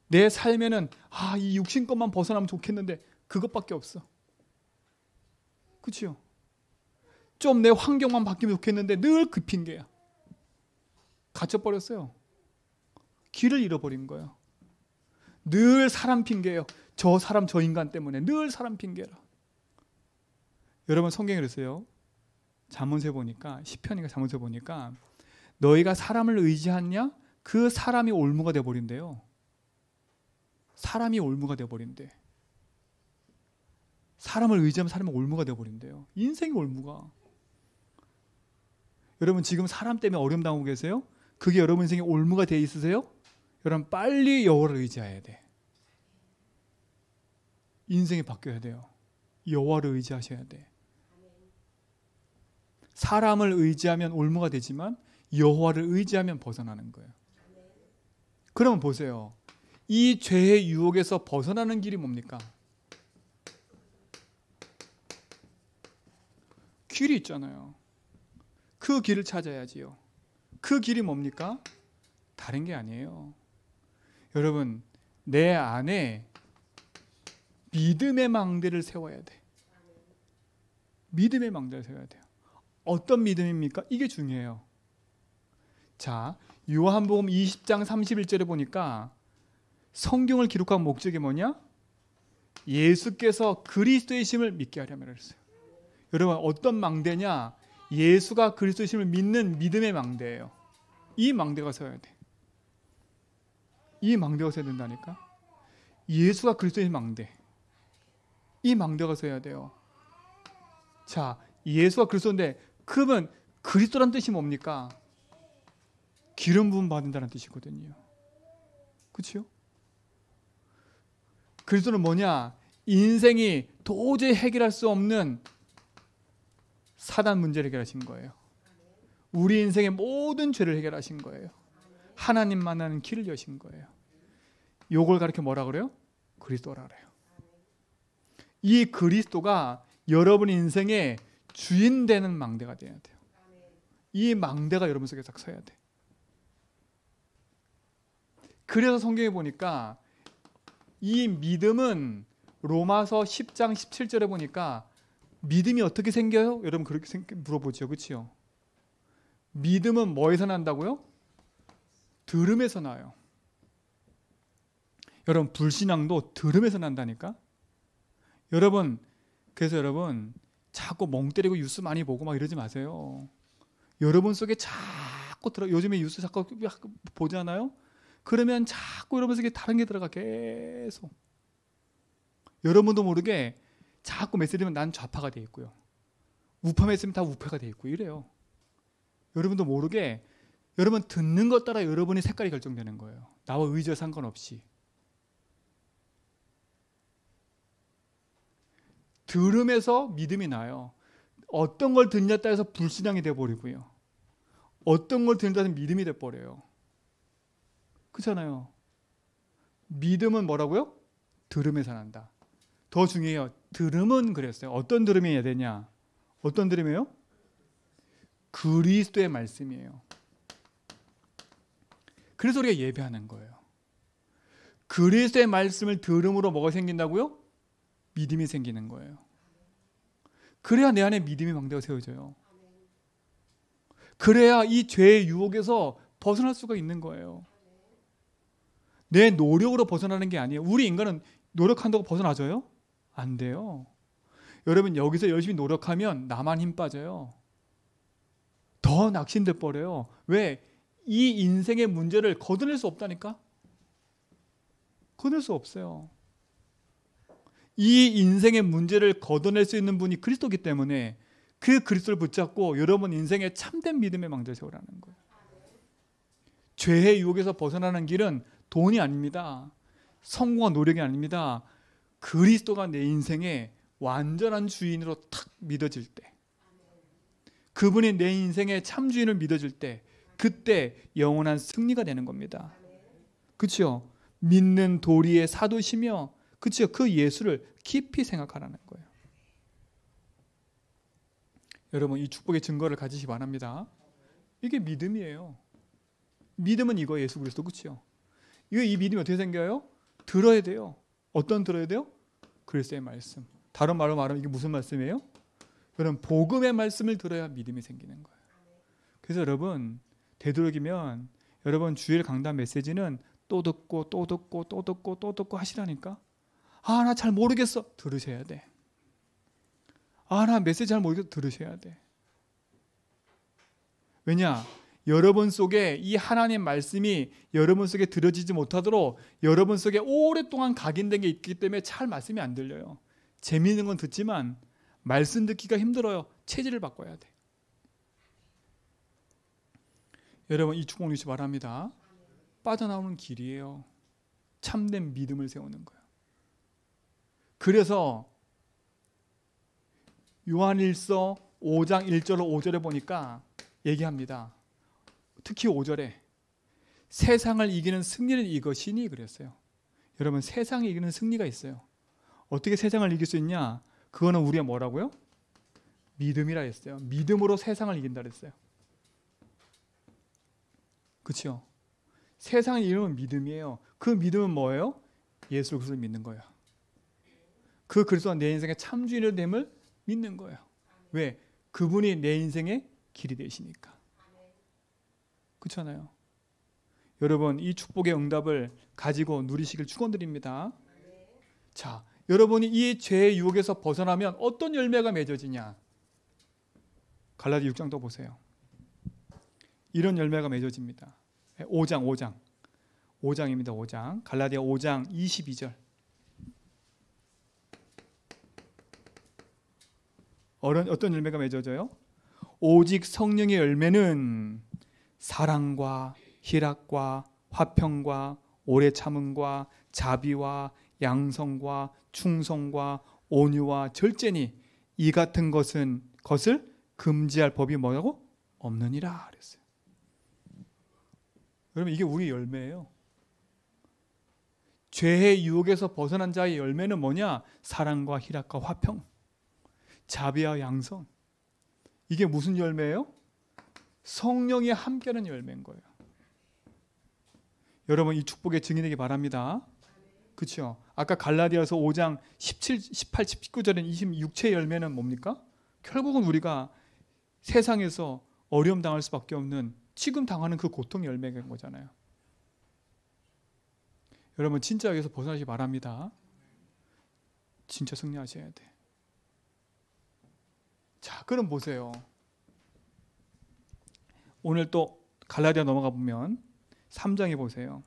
내 삶에는 이 육신 것만 벗어나면 좋겠는데 그것밖에 없어. 그렇죠? 좀 내 환경만 바뀌면 좋겠는데 늘 그 핑계야. 갇혀버렸어요. 길을 잃어버린 거예요. 늘 사람 핑계예요. 저 사람 저 인간 때문에 늘 사람 핑계라. 여러분 성경에 그랬어요. 잠언서에 보니까 시편인가 잠언서에 보니까 너희가 사람을 의지하냐? 그 사람이 올무가 되어버린대요. 사람이 올무가 되어버린대. 사람을 의지하면 사람이 올무가 되어버린대요. 인생이 올무가. 여러분 지금 사람 때문에 어려움 당하고 계세요? 그게 여러분 인생에 올무가 되어 있으세요? 여러분 빨리 여호와를 의지해야 돼. 인생이 바뀌어야 돼요. 여호와를 의지하셔야 돼. 사람을 의지하면 올무가 되지만 여호와를 의지하면 벗어나는 거예요. 그러면 보세요. 이 죄의 유혹에서 벗어나는 길이 뭡니까? 길이 있잖아요. 그 길을 찾아야지요. 그 길이 뭡니까? 다른 게 아니에요. 여러분, 내 안에 믿음의 망대를 세워야 돼. 믿음의 망대를 세워야 돼요. 어떤 믿음입니까? 이게 중요해요. 자, 요한복음 20장 31절에 보니까 성경을 기록한 목적이 뭐냐? 예수께서 그리스도이심을 믿게 하려면 그랬어요. 여러분, 어떤 망대냐? 예수가 그리스도이심을 믿는 믿음의 망대예요. 이 망대가 서야 돼. 이 망대가 서야 된다니까. 예수가 그리스도의 망대. 이 망대가 서야 돼요. 자, 예수가 그리스도인데 그러면 그리스도란 뜻이 뭡니까? 기름 부음 받는다는 뜻이거든요. 그렇죠? 그리스도는 뭐냐? 인생이 도저히 해결할 수 없는 사단 문제를 해결하신 거예요. 우리 인생의 모든 죄를 해결하신 거예요. 하나님 만나는 길을 여신 거예요. 요걸 가르쳐 뭐라 그래요? 그리스도라 그래요. 이 그리스도가 여러분 인생의 주인 되는 망대가 돼야 돼요. 이 망대가 여러분 속에 딱 서야 돼. 그래서 성경에 보니까 이 믿음은 로마서 10장 17절에 보니까 믿음이 어떻게 생겨요? 여러분 그렇게 물어보죠. 그렇죠? 믿음은 뭐에서 난다고요? 들음에서 나요. 여러분 불신앙도 들음에서 난다니까. 여러분 그래서 여러분 자꾸 멍 때리고 뉴스 많이 보고 막 이러지 마세요. 여러분 속에 자꾸 요즘에 뉴스 자꾸 보잖아요. 그러면 자꾸 여러분 속에 다른 게 들어가 계속. 여러분도 모르게 자꾸 메시지면 난 좌파가 돼 있고요. 우파 메시지면 다 우파가 돼 있고 이래요. 여러분도 모르게 여러분 듣는 것 따라 여러분의 색깔이 결정되는 거예요. 나와 의지와 상관없이. 들음에서 믿음이 나요. 어떤 걸 듣냐에 따라서 불신앙이 돼버리고요. 어떤 걸 듣냐에 따라서 믿음이 돼버려요. 그렇잖아요. 믿음은 뭐라고요? 들음에서 난다. 더 중요해요. 들음은 그랬어요. 어떤 들음이 해야 되냐? 어떤 들음이에요? 그리스도의 말씀이에요. 그래서 우리가 예배하는 거예요. 그리스도의 말씀을 들음으로 뭐가 생긴다고요? 믿음이 생기는 거예요. 그래야 내 안에 믿음의 망대가 세워져요. 그래야 이 죄의 유혹에서 벗어날 수가 있는 거예요. 내 노력으로 벗어나는 게 아니에요. 우리 인간은 노력한다고 벗어나져요? 안 돼요. 여러분 여기서 열심히 노력하면 나만 힘 빠져요. 더 낙심돼 버려요. 왜? 이 인생의 문제를 걷어낼 수 없다니까? 걷어낼 수 없어요. 이 인생의 문제를 걷어낼 수 있는 분이 그리스도이기 때문에 그 그리스도를 붙잡고 여러분 인생의 참된 믿음의 망대를 세우라는 거예요. 죄의 유혹에서 벗어나는 길은 돈이 아닙니다. 성공과 노력이 아닙니다. 그리스도가 내 인생의 완전한 주인으로 탁 믿어질 때, 그분이 내 인생의 참주인을 믿어질 때, 그때 영원한 승리가 되는 겁니다. 그렇죠? 믿는 도리의 사도시며, 그렇죠? 그 예수를 깊이 생각하라는 거예요. 여러분 이 축복의 증거를 가지시기 바랍니다. 이게 믿음이에요. 믿음은 이거 예수 그리스도. 그렇죠? 이 믿음이 어떻게 생겨요? 들어야 돼요. 어떤 들어야 돼요? 그리스도의 말씀. 다른 말로 말하면 이게 무슨 말씀이에요? 여러분 복음의 말씀을 들어야 믿음이 생기는 거예요. 그래서 여러분 되도록이면 여러분 주일 강단 메시지는 또 듣고 또 듣고 또 듣고 또 듣고 하시라니까. 아, 나 잘 모르겠어. 들으셔야 돼. 아, 나 메시지 잘 모르겠어. 들으셔야 돼. 왜냐? 여러분 속에 이 하나님 말씀이 여러분 속에 들어지지 못하도록 여러분 속에 오랫동안 각인된 게 있기 때문에 잘 말씀이 안 들려요. 재미있는 건 듣지만 말씀 듣기가 힘들어요. 체질을 바꿔야 돼. 여러분 이 축복 누리시기 바랍니다. 빠져나오는 길이에요. 참된 믿음을 세우는 거예요. 그래서 요한일서 5장 1절 5절에 보니까 얘기합니다. 특히 5절에 세상을 이기는 승리는 이것이니 그랬어요. 여러분, 세상을 이기는 승리가 있어요. 어떻게 세상을 이길 수 있냐? 그거는 우리가 뭐라고요? 믿음이라 했어요. 믿음으로 세상을 이긴다 그랬어요. 그렇죠? 세상을 이기는 믿음이에요. 그 믿음은 뭐예요? 예수 그리스도를 믿는 거예요. 그 그리스도가 내 인생의 참주인이 됨을 믿는 거예요. 왜? 그분이 내 인생의 길이 되시니까. 그렇잖아요. 여러분, 이 축복의 응답을 가지고 누리시길 축원드립니다. 자, 여러분이 이 죄의 유혹에서 벗어나면 어떤 열매가 맺어지냐? 갈라디 6장 또 보세요. 이런 열매가 맺어집니다. 5장입니다. 5장. 갈라디아 5장 22절. 어떤 열매가 맺어져요? 오직 성령의 열매는 사랑과 희락과 화평과 오래 참음과 자비와 양성과 충성과 온유와 절제니 이 같은 것을 금지할 법이 뭐라고? 없느니라 그랬어요. 여러분, 이게 우리 열매예요. 죄의 유혹에서 벗어난 자의 열매는 뭐냐? 사랑과 희락과 화평, 자비와 양성. 이게 무슨 열매예요? 성령이 함께하는 열매인 거예요. 여러분, 이 축복의 증인되기 바랍니다. 그렇죠? 아까 갈라디아서 5장 17, 18, 19절엔 26체의 열매는 뭡니까? 결국은 우리가 세상에서 어려움 당할 수밖에 없는 지금 당하는 그 고통의 열매인 거잖아요. 여러분, 진짜 여기서 벗어나시기 바랍니다. 진짜 승리하셔야 돼. 자, 그럼 보세요. 오늘 또 갈라디아 넘어가 보면 3장에 보세요.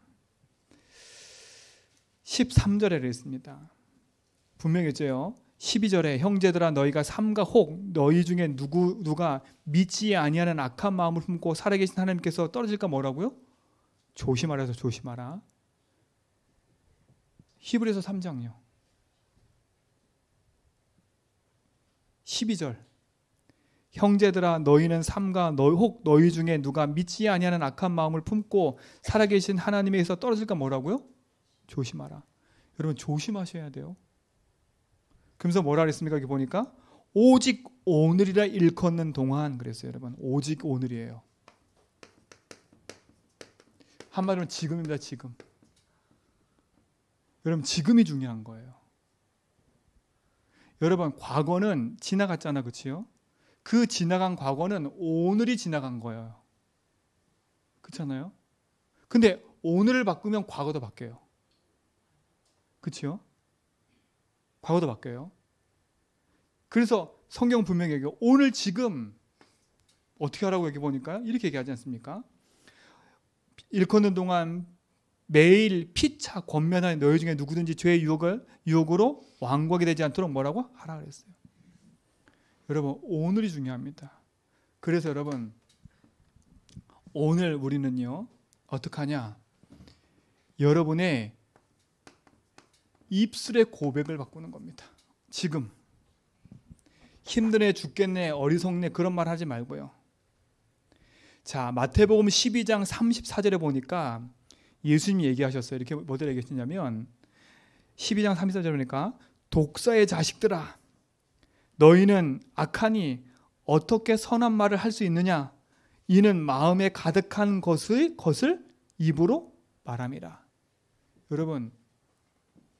13절에 그랬습니다. 분명히 했죠. 12절에 형제들아 너희가 삼가 혹 너희 중에 누가 믿지 아니하는 악한 마음을 품고 살아계신 하나님께서 떨어질까 뭐라고요? 조심하라 해서 조심하라. 히브리서 3장요. 12절 형제들아 너희는 삼가 혹 너희 중에 누가 믿지 아니하는 악한 마음을 품고 살아계신 하나님에게서 떨어질까 뭐라고요? 조심하라. 여러분, 조심하셔야 돼요. 그러면서 뭐라 그랬습니까? 여기 보니까 오직 오늘이라 일컫는 동안 그랬어요. 여러분, 오직 오늘이에요. 한마디로 지금입니다. 지금. 여러분, 지금이 중요한 거예요. 여러분, 과거는 지나갔잖아, 그렇지요? 그 지나간 과거는 오늘이 지나간 거예요. 그렇잖아요? 근데 오늘을 바꾸면 과거도 바뀌어요. 그렇죠? 과거도 바뀌어요. 그래서 성경 분명히 얘기해요. 오늘 지금 어떻게 하라고 여기 보니까 이렇게 얘기하지 않습니까? 일컫는 동안 매일 피차 권면하는 너희 중에 누구든지 죄의 유혹으로 완고하게 되지 않도록 뭐라고? 하라 그랬어요. 여러분, 오늘이 중요합니다. 그래서 여러분, 오늘 우리는요, 어떻게 하냐? 여러분의 입술의 고백을 바꾸는 겁니다. 지금 힘드네 죽겠네 어리석네 그런 말 하지 말고요. 자, 마태복음 12장 34절에 보니까 예수님이 얘기하셨어요. 이렇게 뭐들 얘기하셨냐면 12장 34절에 보니까 독사의 자식들아 너희는 악하니 어떻게 선한 말을 할 수 있느냐? 이는 마음에 가득한 것을 입으로 말함이라. 여러분,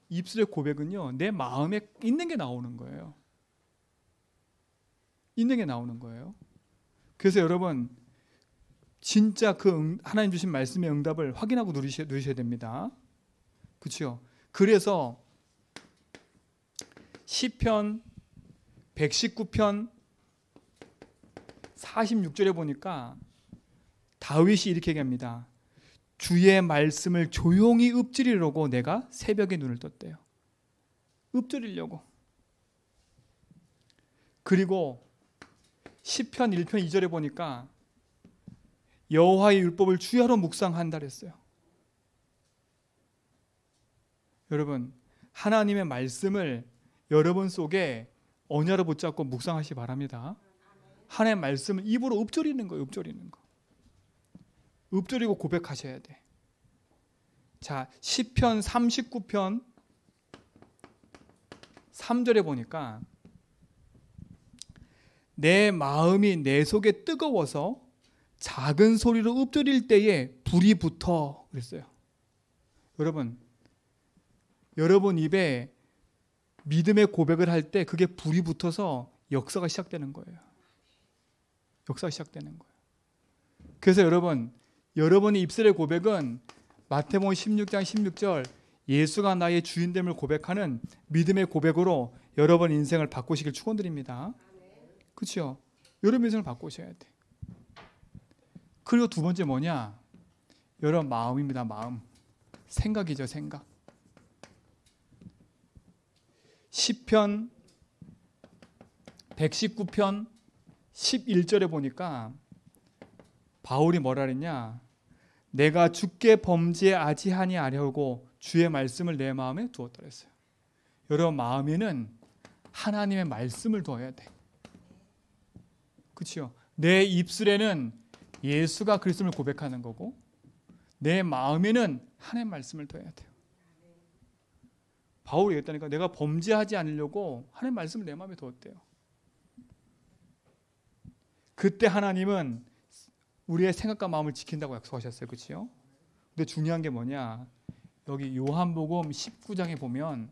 입술의 고백은요, 내 마음에 있는 게 나오는 거예요. 있는 게 나오는 거예요. 그래서 여러분, 진짜 그 하나님 주신 말씀의 응답을 확인하고 누리셔야 됩니다. 그렇죠? 그래서 시편 119편 46절에 보니까 다윗이 이렇게 얘기합니다. 주의 말씀을 조용히 읊조리려고 내가 새벽에 눈을 떴대요. 읊조리려고. 그리고 시편 1편 2절에 보니까 여호와의 율법을 주야로 묵상한다 그랬어요. 여러분, 하나님의 말씀을 여러분 속에 언야로 붙잡고 묵상하시기 바랍니다. 하나님의 말씀을 입으로 읊조리는 거예요. 읊조리는 거. 읊조리고 고백하셔야 돼. 자, 시편 39편 3절에 보니까 내 마음이 내 속에 뜨거워서 작은 소리로 읊조릴 때에 불이 붙어 그랬어요. 여러분 입에 믿음의 고백을 할 때 그게 불이 붙어서 역사가 시작되는 거예요. 역사가 시작되는 거예요. 그래서 여러분의 입술의 고백은 마태복음 16장 16절 예수가 나의 주인됨을 고백하는 믿음의 고백으로 여러분 인생을 바꾸시길 축원드립니다. 그렇죠? 여러분 인생을 바꾸셔야 돼. 그리고 두 번째 뭐냐? 여러분 마음입니다. 마음. 생각이죠. 생각. 시편 119편 11절에 보니까 바울이 뭐라 그랬냐? 내가 주께 범죄하지 아니하려고 주의 말씀을 내 마음에 두었다 그랬어요. 여러분 마음에는 하나님의 말씀을 두어야 돼. 그렇죠? 내 입술에는 예수가 그리스도를 고백하는 거고 내 마음에는 하나님의 말씀을 두어야 돼요. 바울이 얘기했다니까 내가 범죄하지 않으려고 하나님의 말씀을 내 마음에 두었대요. 그때 하나님은 우리의 생각과 마음을 지킨다고 약속하셨어요. 그렇죠? 근데 중요한 게 뭐냐? 여기 요한복음 19장에 보면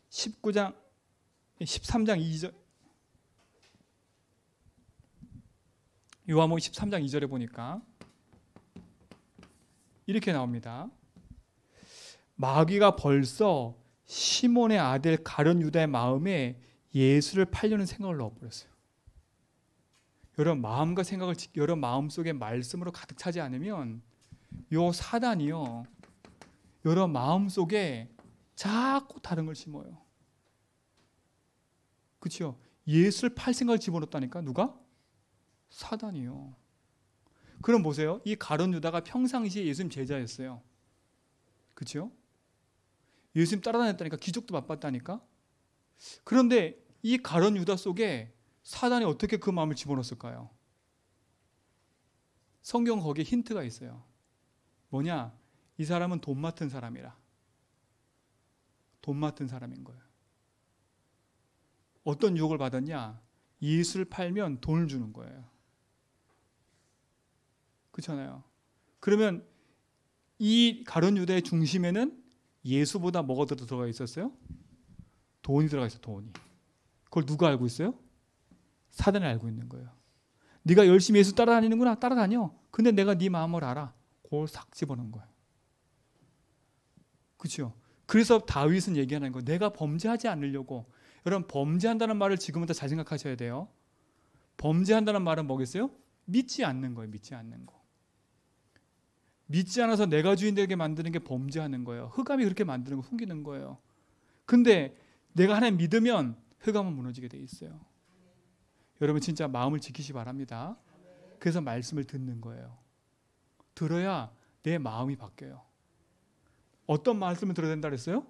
13장 2절 요한복음 13장 2절에 보니까 이렇게 나옵니다. 마귀가 벌써 시몬의 아들 가룟 유다의 마음에 예수를 팔려는 생각을 넣어버렸어요. 여러분 마음과 생각을 여러분 마음속에 말씀으로 가득 차지 않으면 요 사단이요 여러분 마음속에 자꾸 다른 걸 심어요. 그렇죠? 예수를 팔 생각을 집어넣었다니까 누가? 사단이요. 그럼 보세요. 이 가룟 유다가 평상시에 예수님 제자였어요. 그렇죠? 예수님 따라다녔다니까 기적도 맛봤다니까. 그런데 이 가룟 유다 속에 사단이 어떻게 그 마음을 집어넣었을까요? 성경 거기에 힌트가 있어요. 뭐냐? 이 사람은 돈 맡은 사람이라. 돈 맡은 사람인 거예요. 어떤 유혹을 받았냐? 예수를 팔면 돈을 주는 거예요. 그렇잖아요. 그러면 이 가룟 유다의 중심에는 예수보다 뭐가 더 들어가 있었어요? 돈이 들어가 있어요. 돈이. 그걸 누가 알고 있어요? 사단이 알고 있는 거예요. 네가 열심히 예수 따라다니는구나. 따라다녀. 근데 내가 네 마음을 알아. 그걸 싹 집어넣은 거예요. 그렇죠? 그래서 다윗은 얘기하는 거예요. 내가 범죄하지 않으려고. 여러분 범죄한다는 말을 지금부터 잘 생각하셔야 돼요. 범죄한다는 말은 뭐겠어요? 믿지 않는 거예요. 믿지 않는 거. 믿지 않아서 내가 주인 되게 만드는 게 범죄하는 거예요. 흑암이 그렇게 만드는 거 숨기는 거예요. 근데 내가 하나님 믿으면 흑암은 무너지게 돼 있어요. 여러분 진짜 마음을 지키시 바랍니다. 그래서 말씀을 듣는 거예요. 들어야 내 마음이 바뀌어요. 어떤 말씀을 들어야 된다 그랬어요?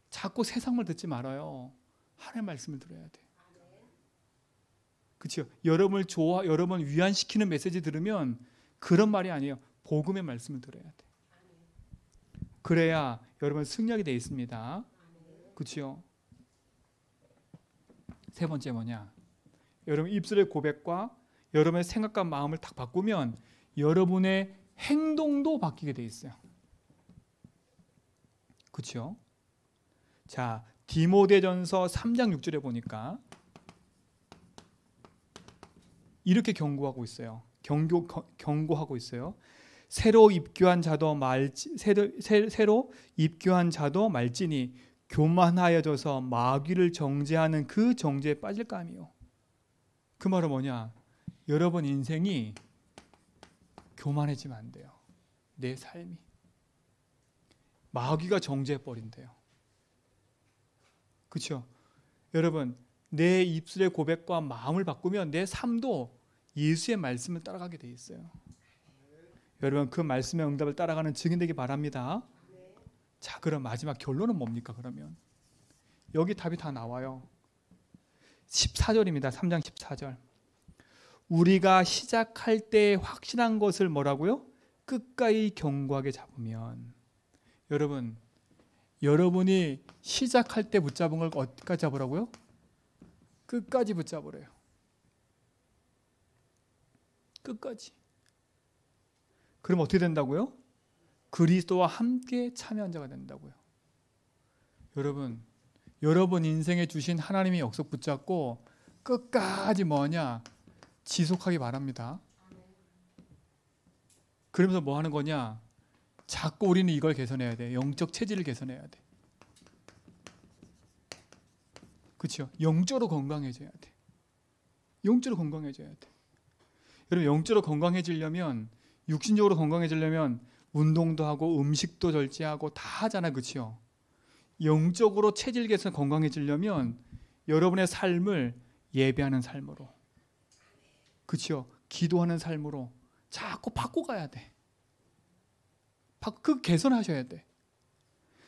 자꾸 세상 말 듣지 말아요. 하나님의 말씀을 들어야 돼. 그렇죠? 여러분을 위안시키는 메시지 들으면 그런 말이 아니에요. 복음의 말씀을 들어야 돼. 그래야 여러분 승리하게 돼 있습니다. 그렇죠? 세 번째 뭐냐? 여러분 입술의 고백과 여러분의 생각과 마음을 딱 바꾸면 여러분의 행동도 바뀌게 돼 있어요. 그렇죠? 자, 디모데전서 3장 6절에 보니까 이렇게 경고하고 있어요. 경고하고 있어요. 새로 입교한 자도 말지니 교만하여져서 마귀를 정죄하는 그 정죄에 빠질까 하며. 그 말은 뭐냐? 여러분 인생이 교만해지면 안 돼요. 내 삶이. 마귀가 정죄해버린대요. 그렇죠? 여러분 내 입술의 고백과 마음을 바꾸면 내 삶도 예수의 말씀을 따라가게 돼 있어요. 여러분 그 말씀의 응답을 따라가는 증인 되기 바랍니다. 자, 그럼 마지막 결론은 뭡니까? 그러면 여기 답이 다 나와요. 14절입니다. 3장 14절. 우리가 시작할 때 확신한 것을 뭐라고요? 끝까지 견고하게 잡으면. 여러분, 여러분이 시작할 때 붙잡은 걸 어디까지 잡으라고요? 끝까지 붙잡으래요. 끝까지. 그럼 어떻게 된다고요? 그리스도와 함께 참여한 자가 된다고요. 여러분 인생에 주신 하나님의 약속 붙잡고 끝까지 뭐냐? 지속하기 바랍니다. 그러면서 뭐 하는 거냐? 자꾸 우리는 이걸 개선해야 돼. 영적 체질을 개선해야 돼. 그렇죠? 영적으로 건강해져야 돼. 영적으로 건강해져야 돼. 여러분 영적으로 건강해지려면, 육신적으로 건강해지려면 운동도 하고 음식도 절제하고 다 하잖아. 그렇죠? 영적으로 체질 개선 건강해지려면 여러분의 삶을 예배하는 삶으로, 그렇죠? 기도하는 삶으로 자꾸 바꿔가야 돼. 그 개선하셔야 돼.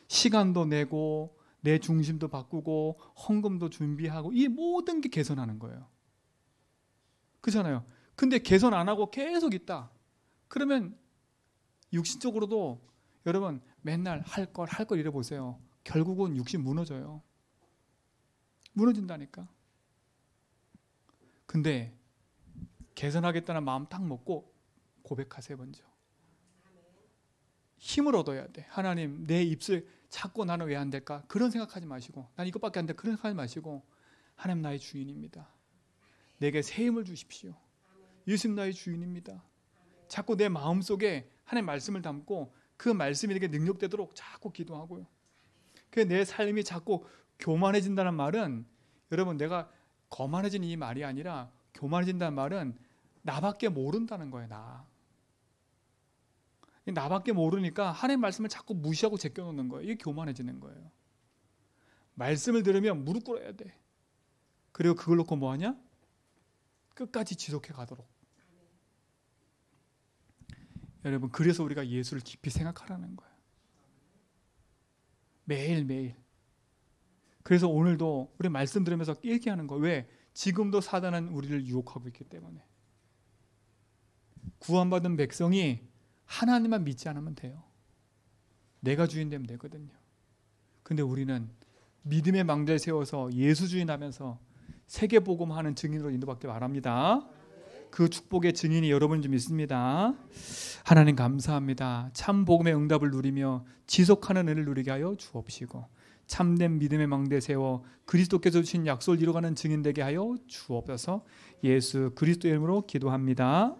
시간도 내고 내 중심도 바꾸고 헌금도 준비하고 이 모든 게 개선하는 거예요. 그렇잖아요. 근데 개선 안 하고 계속 있다. 그러면 육신적으로도 여러분 맨날 할 걸 잃어보세요. 결국은 육신 무너져요. 무너진다니까. 근데 개선하겠다는 마음 딱 먹고 고백하세요. 먼저 힘을 얻어야 돼. 하나님, 내 입술 자꾸 나는 왜 안 될까? 그런 생각하지 마시고, 난 이것밖에 안 돼. 그런 생각하지 마시고, 하나님 나의 주인입니다. 내게 새 힘을 주십시오. 예수님 나의 주인입니다. 자꾸 내 마음속에 하나님 말씀을 담고 그 말씀이 내게 능력되도록 자꾸 기도하고요. 내 삶이 자꾸 교만해진다는 말은, 여러분 내가 거만해지는 이 말이 아니라, 교만해진다는 말은 나밖에 모른다는 거예요. 나밖에 모르니까 하나님 말씀을 자꾸 무시하고 제껴놓는 거예요. 이게 교만해지는 거예요. 말씀을 들으면 무릎 꿇어야 돼. 그리고 그걸 놓고 뭐하냐? 끝까지 지속해 가도록. 여러분, 그래서 우리가 예수를 깊이 생각하라는 거예요. 매일매일. 그래서 오늘도 우리 말씀 들으면서 얘기하는 거예요. 왜? 지금도 사단은 우리를 유혹하고 있기 때문에. 구원받은 백성이 하나님만 믿지 않으면 돼요. 내가 주인 되면 되거든요. 근데 우리는 믿음의 망대를 세워서 예수 주인하면서 세계복음하는 증인으로 인도받길 바랍니다. 그 축복의 증인이 여러분 좀 있습니다. 하나님 감사합니다. 참 복음의 응답을 누리며 지속하는 은혜를 누리게 하여 주옵시고, 참된 믿음의 망대 세워 그리스도께서 주신 약속을 이루어가는 증인 되게 하여 주옵소서. 예수 그리스도의 이름으로 기도합니다.